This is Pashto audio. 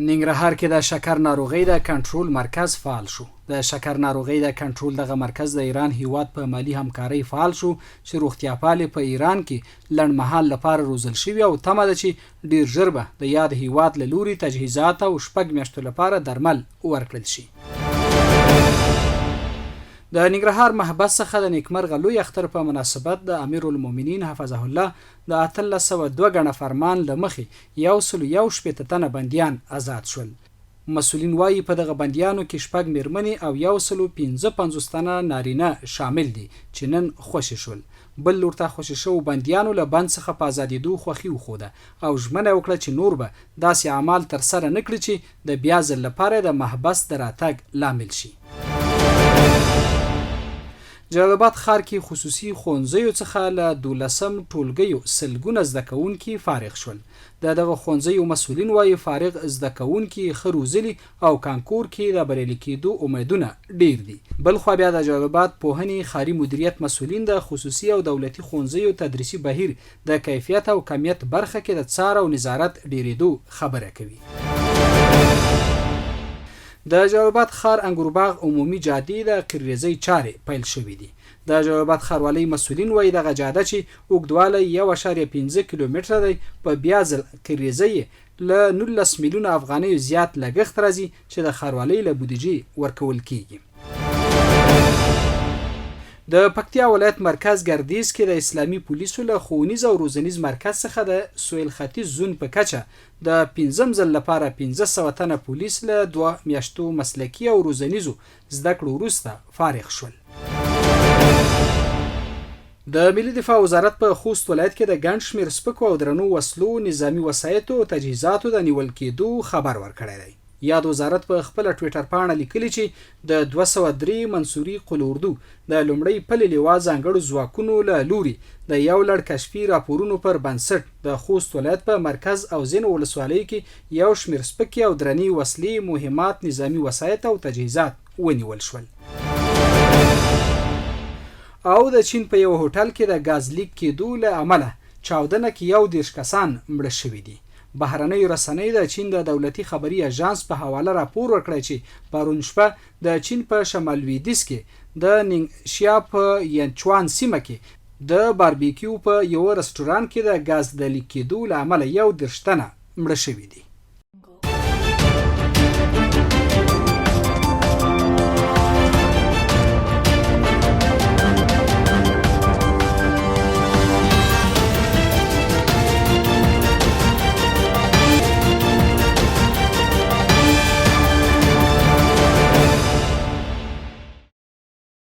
ننګرهار کې د شکر ناروغۍ د کنټرول مرکز فعال شو. د شکر ناروغۍ د کنټرول دغه مرکز د ایران هیواد په مالی همکارۍ فعال شو چې روغتیاپالې په ایران کې لنډمهال لپاره روزل شوي او تمه ده چې ډیر ژر به د یاد هیواد له لوري تجهیزات او 6 میاشتو لپاره درمل ورکړل شي. د ننګرهار محبس څخه د نیکمرغه لوی اختر په مناسبت د امیرالمؤمنین حفظه الله د 1302 غنه فرمان له مخې 111 تنه بندیان آزاد شول. مسؤلین وایي په دغه بندیانو کې 6 میرمنې او 155 تنه نارینه شامل دي چې نن خوشي شول. بل لورته خوشي شو بندیانو له بند څخه په ازادېدو خوښي وښوده او ژمنه وکړه چې نور به داسې اعمال ترسره نه کړي چې د بیا ځل لپاره د محبس د راتګ لامل شي. جلال آباد ښار کې خصوصي ښوونځیو څخه له 12 ټولګیو سلګونه زده کوونکي فارغ شول. دغه ښوونځیو مسؤلین وایي فارغ زده کوونکي ښه روزلي او کانکور کې د بریالي کېدو امیدونه ډیر دي. بل خو بیا د جلال آباد پوهنې ښاري مدیریت مسؤلین د خصوصي او دولتي ښوونځیو تدریسي بهیر د کیفیت او کمیت برخه کې د څار او نظارت ډیریدو خبره کوي. د جلال آباد ښار انګورباغ عمومي جادې د قریزۍ چارې پیل شوې دي. د جلال آباد ښاروالۍ مسؤلین وایي دغه جاده چې اوږدوالی 1.5 کیلومتره دی په بیا ځل قریزۍ له 19 میلیونه افغانیو زیات لګښت راځي چې د ښاروالۍ له بودیجې ورکول کیږي. د پکتیا ولایت مرکز ګردیز کې د اسلامي پولیسو له ښوونیز او روزنیز مرکز څخه د سویل ختیځ زون په کچه د 15 ځل لپاره 1500 تنه پولیس له 2 میاشتو مسلکي او روزنیزو زده کړو وروسته فارغ شول. د ملي دفاع وزارت په خوست ولایت کې د ګڼ شمېر سپکو او درنو وسلو، نظامي وسایطو او تجهیزاتو د نیول کېدو خبر ورکړی دی. یاد وزارت په خپل ټویټر پاڼه لیکلي چې د 203 منصوري قل اردو د لومړی پلې لوا ځانګړو ځواکونو له لوري د یو لړ کشفي راپورونو پر بنسټ د خوست ولایت په مرکز او ځینو ولسوالیو کې یو شمېر سپکې او درنې وسلې، مهمات، نظامي وسایط او تجهیزات ونیول شول. او د چین په یو هوټل کې د غاز لیک کېدو له امله چاودنه کې 11 کسان مړه شوي دي. بهرنۍ رسنۍ د چین د دولتي خبري اژانس په حواله راپور ورکړی چې پرون شپه د چین په شمال لویدیځ کې د نینګشیا په ینچوان سیمه کې د باربیکیو په یو رستوران کې د غاز د لیک کېدو له امله 11 تنه مړه شوي دي.